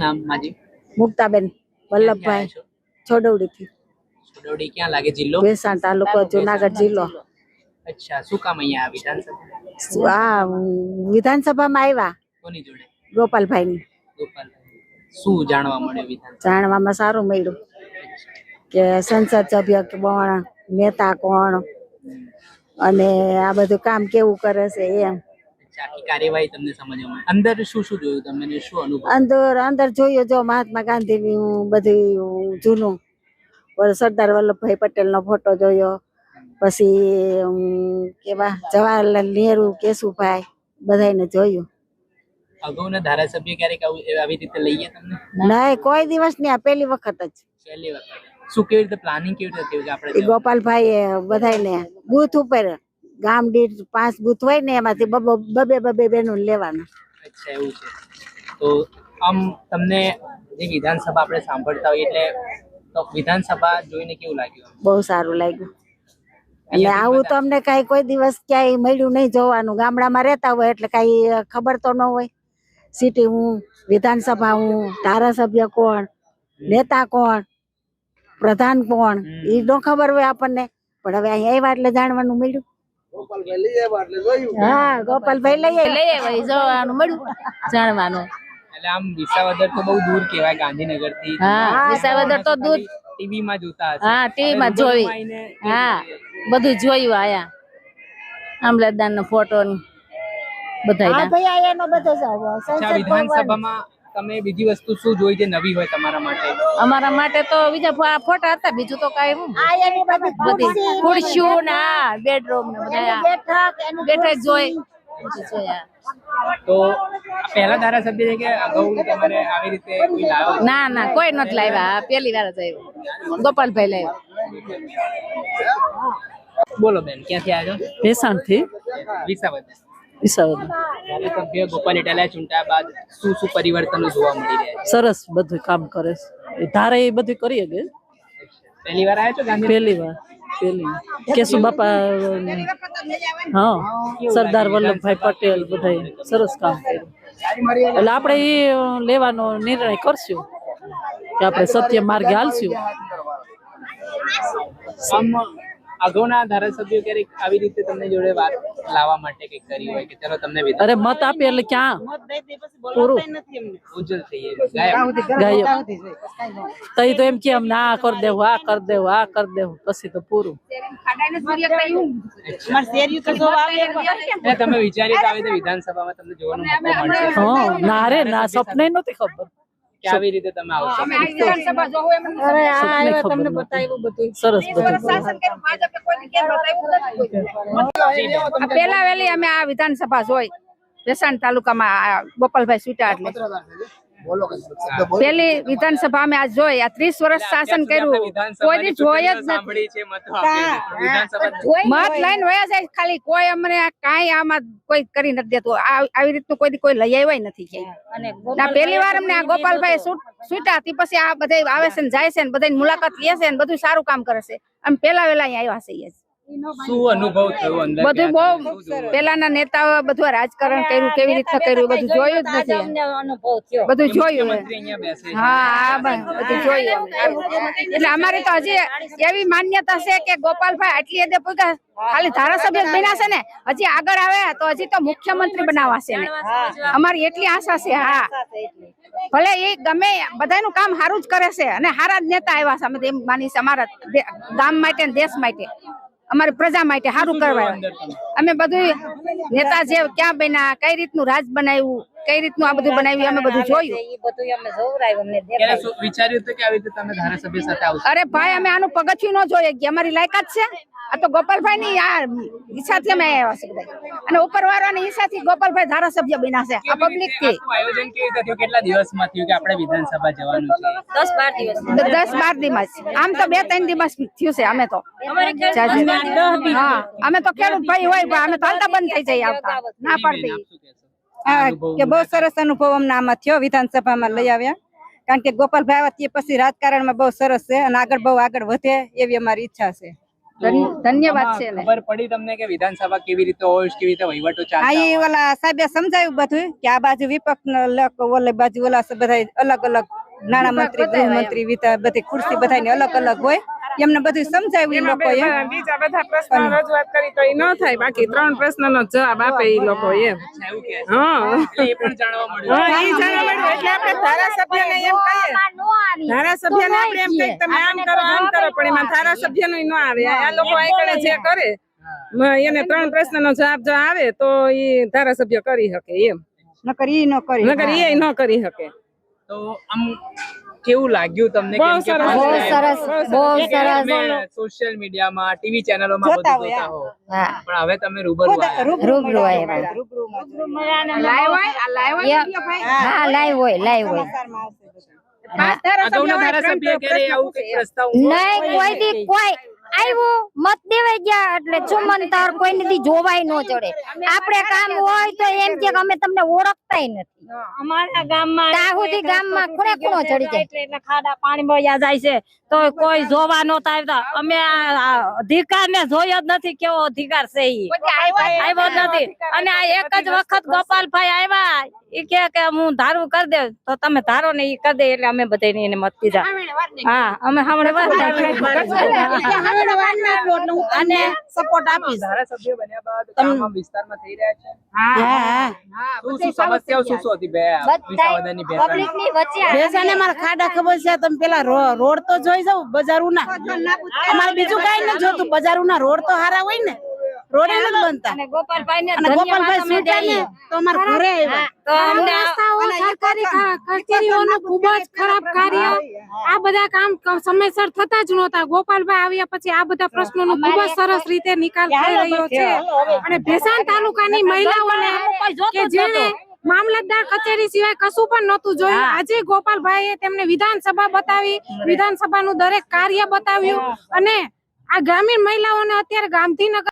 નામ માજી? મુક્તાબેન વલ્લભભાઈ છોડવડી થી. છોડવડી ક્યાં લાગે? જિલ્લો ભેસાણ તાલુકો જુનાગઢ જિલ્લો. અચ્છા, શું કામ અહીંયા વિધાનસભા? આ વિધાનસભામાં આવ્યા કોની જોડે? ગોપાલભાઈ ની. ગોપાલભાઈ. શું જાણવા મળ્યું વિધાનસભા? જાણવામાં સારું મળ્યું કે સંસદ સભ્ય કોણ, નેતા કોણ અને આ બધું કામ કેવું કરે છે એમ. આખી કાર્યવાહી તમને સમજવામાં અંદર શું શું જોયું તમને? શું અનુભવ? અંદર જોયું, જો મહાત્મા ગાંધી ની બધી જૂનું સરદાર વલ્લભભાઈ પટેલ નો ફોટો જોયો, પછી કેવા જવાહરલાલ નહેરુ, કેશુભાઈ બધાને જોયું. અગાઉના ધારાસભ્ય ક્યારેક આવી રીતે લઈએ તમને? નહીં, કોઈ દિવસ નહીં, આ પહેલી વખત જ. પહેલી વખત. શું કેવી રીતે પ્લાનિંગ કેવી રીતે થયું કે આપણે? ગોપાલભાઈ બધાને બૂથ ઉપર ગામ દીઠ 5 બૂથ હોય ને એમાંથી બબે બેનું લેવાના. અચ્છા, એવું છે. તો આમ તમને જે વિધાનસભા આપણે સાંભળતા હોય એટલે તો વિધાનસભા જોઈને કેવું લાગ્યું? બહુ સારું લાગ્યું. એટલે આવું તો અમને કઈ કોઈ દિવસ ક્યાંય મળ્યું નહીં જોવાનું. ગામડામાં રહેતા હોય એટલે કઈ ખબર તો ન હોય. સિટી હું, વિધાનસભા હું, ધારાસભ્ય કોણ, નેતા કોણ, પ્રધાન કોણ, એ ન ખબર હોય આપણને. પણ હવે અહીંયા આવ્યા એટલે જાણવાનું મળ્યું. હા, ગોપાલભાઈ લઈ આવ્યા જોવાનું મળ્યું, જાણવાનું. એટલે આમ વિસાવદર તો બહુ દૂર કહેવાય ગાંધીનગર થી. હા, વિસાવદર તો દૂર. ટીવી માં જોતા હશે. હા, ટીવી માં જોઈ. હા, બધું જોયું. આયા આમલતદાર નો ફોટો બધા. હા ભાઈ, આયા નો બધો જ. વિધાનસભામાં તમે બીજી વસ્તુ શું જોઈ જે નવી હોય તમારા માટે? અમારા માટે તો બીજા ફોટા હતા, બીજું તો કઈ બધી ખુરશીઓ ના બેડરૂમ ને બધા બેઠક જોઈ. તો પહેલા ધારાસભ્ય છે કે અગાઉ તમારે આવી રીતે કોઈ લાવ્યો? ના ના, કોઈ નથી લાવ્યા, પહેલી વાર જ આવ્યો ગોપાલભાઈ લાવ્યા. બોલો બેન, ક્યાંથી આવ્યો? ભેસાણ થી. વિસાવદર. વિસાવદર. ધારાસભ્ય ગોપાલ ઇટાલિયા ચૂંટાયા બાદ શું શું પરિવર્તનો જોવા મળી રહ્યા? સરસ બધું કામ કરે છે. ધારે એ બધું કરીએ કે પહેલી વાર આવ્યો છો ગાંધી? પહેલી વાર. કેશુ બાપા, હા, સરદાર વલ્લભભાઈ પટેલ બધા સરસ કામ કર્યું. એટલે આપણે એ લેવાનો નિર્ણય કરશું કે આપણે સત્ય માર્ગે હાલશું. અગાઉના ધારાસભ્યો ક્યારેક આવી રીતે તમને જોડે વાત લાવવા માટે કઈ કરી હોય કે ચલો તમને? અરે મત આપે એટલે ક્યાં પૂરું ઉજ્જવલ થઈ ગાયબ. તઈ તો એમ કે અમને આ કરી દેવું, આ કરી દેવું, આ કરી દેવું, પછી તો પૂરું. તમે વિચાર્યું કે આવી રીતે વિધાનસભામાં તમને જોવાનો મોકો મળશે? હા, ના રે ના, સપને નહોતી ખબર કે આવી રીતે તમે આવશો. અરે આ તમને બતાવ્યું બધું સરસ બધું. પેલા વેલી અમે આ વિધાનસભા જોઈ ભેસાણ તાલુકામાં ગોપાલભાઈ સુટા એટલે પેલી વિધાનસભા અમે આજ જોઈ. આ 30 વર્ષ શાસન કર્યું, કોઈ જોઈ જ નથી. મત લઈને વયા જાય ખાલી, કોઈ અમને કાંઈ આમાં કોઈ કરી નથી દેતું. આવી રીતનું કોઈ લઈ આવ્યા નથી. ના, પહેલી વાર અમને આ ગોપાલભાઈ છૂટા થી પછી આ બધા આવે છે ને જાય છે ને બધા મુલાકાત લે છે ને બધું સારું કામ કરે છે. અમે પેલા વેલા અહીંયા આવ્યા છે. શું અનુભવ થયો અંદર? બધું બહુ પેલાના નેતાઓ બધું રાજકારણ કર્યું, કેવી રીતના કર્યું બધું જોયું જ નથી. બધું જોયું. હા, બધું જોયું. એટલે અમારી તો હજી એવી માન્યતા છે કે ગોપાલભાઈ આટલી હદે પૂગા ખાલી ધારાસભ્ય બન્યા છે ને, હજી આગળ આવે તો હજી તો મુખ્યમંત્રી બનાવાશે ને, અમારી એટલી આશા છે. હા, ભલે એ ગમે બધાનું કામ સારું જ કરે છે અને સારા જ નેતા આવ્યા છે. અમે એમ માની છે અમારા ગામ માટે દેશ માટે, અમારી પ્રજા માટે સારું કરવા. અમે બધું નેતા જે ક્યાં બન્યા, કઈ રીતનું રાજ બનાવ્યું, કઈ રીતનું આ બધું બનાવ્યું, અમે બધું જોયું. વિચાર્યું હતું કે આવી રીતે તમે ધારાસભ્ય સાથે આવશો? અરે ભાઈ, અમે આનું પગથિયું ન જોઈએ કે અમારી લાયકાત છે. આ તો ગોપાલભાઈ ની ઈચ્છાથી અમે આવ્યા છે અને ઉપરવાળાની ઈચ્છાથી ગોપાલભાઈ ધારાસભ્ય બન્યા છે. આ પબ્લિક થી આયોજન કેવી રીતે થયું? કેટલા દિવસમાં થયું કે આપણે વિધાનસભા જવાનું છે? 10-12 દિવસ. આમ તો 2-3 દિવસ થયું છે. અમે તો હા, અમે તો ખેડૂત ભાઈ હોય પણ અમે તો હાલતા બંધ થઈ જઈએ, આવતા ના પાડતી. કે બહુ સરસ અનુભવ અમને આમાં થયો. વિધાનસભામાં લઈ આવ્યા કારણ કે ગોપાલભાઈ આવ્યા તે પછી રાજકારણમાં બહુ સરસ છે અને આગળ બહુ આગળ વધે એવી અમારી ઈચ્છા છે. ધન્યવાદ છે ને. ખબર પડી તમને કે વિધાનસભા કેવી રીતે હોય, કેવી રીતે વહીવટો આ ચાલતા ઈ હોય? ઓલા સાહેબે સમજાવ્યું બધું કે આ બાજુ વિપક્ષ ઓલે બાજુ ઓલા બધા અલગ અલગ નાણામંત્રી ગૃહમંત્રી બધી ખુરશી બધાની અલગ અલગ હોય એમને બધું સમજાવ્યું ઈ લોકોએ. બીજા બધા પ્રશ્નો રજૂઆત કરી તો એ ન થાય, બાકી 3 પ્રશ્નનો જવાબ આપે એ લોકો એમ. અચ્છા, એવું કે છે. હા એટલે એ પણ જાણવા મળ્યું. હા, ઈ જાણવા મળ્યું. એટલે આપણે ધારાસભ્યને એમ કહીએ, ધારાસભ્યને આપણે એમ કહીએ તમે આમ કરો, પણ એમાં ધારાસભ્યનું ન આવે. આ લોકો આગળ જે કરે એને 3 પ્રશ્નનો જવાબ જો આવે તો ઈ ધારાસભ્ય કરી શકે એમ, નકર ઈ ન કરી. નકર ઈ ન કરી શકે. તો આમ કેવું લાગ્યું તમને? બહુ કેમ કે સરસ. બહુ સરસ બહુ સરસ. તમે સોશિયલ મીડિયામાં, ટીવી ચેનલોમાં બધું જોતા હો, હા પણ હવે તમે રૂબરૂ આવ્યા. રૂબરૂ આવ્યા. હા લાઈવ હોય અગાઉના ધારાસભ્ય ક્યારે આવું કંઈક પ્રસ્તાવ નહીં કોઈ દી કોઈ આવ્યું મત દેવાઈ ગયા એટલે ચુમંતર કોઈ નથી જોવાય ન ચડે. આપણે કામ હોય તો એમ કે અમે તમને ઓળખતાય નથી. અમારા ગામમાં તાહુદી ગામમાં ખૂણે ખૂણો ચડી જાય. એટલે ખાડા પાણી વયા જાય છે તો કોઈ જોવા નહોતા આવતા. અમે આ અધિકાર ને જોયો જ નથી, કેવો અધિકાર છે ઈ આવ્યો જ નથી. અને આ એક જ વખત ગોપાલભાઈ આવ્યા, ઈ કે હું ધારું કરી દે તો તમે ધારો ને ઈ કરી દે, એટલે અમે બધાને એને મત દીધા. હા અમે હમણાં અને સપોર્ટ આપીશ. ધારાસભ્ય બન્યા બાદ કામ આમ વિસ્તારમાં થઈ રહ્યા છે? શું સમસ્યાઓ શું હતી બે વિસાવદરની ભેસાણ? પબ્લિક ની વચ્ચે બેસાને મારા ખાડા ખબર છે. તમે પેલા રોડ તો જોઈ જાવ, બજારું ના. અમારે બીજું કઈ નથી જોતું, બજારું ના રોડ તો હારા હોય ને, રોડ નથી બનતા. અને ગોપાલભાઈ ને અને ગોપાલભાઈ સ્વીકાર ને તો અમારે ઘરે આવ્યા. તો અમને કચેરીઓનું ખૂબ જ ખરાબ કાર્ય, આ બધા કામ સમયસર થતા જ નહોતા. ગોપાલભાઈ આવ્યા પછી આ બધા પ્રશ્નોનો ખૂબ જ સરસ રીતે નિકાલ થઈ રહ્યો છે. અને ભેસાણ તાલુકાની મહિલાઓને કે જેને મામલતદાર કચેરી સિવાય કશું પણ નહોતું જોયું, આજે ગોપાલભાઈએ તેમને વિધાનસભા બતાવી, વિધાનસભાનું દરેક કાર્ય બતાવ્યું. અને આ ગ્રામીણ મહિલાઓને અત્યારે ગાંધીનગર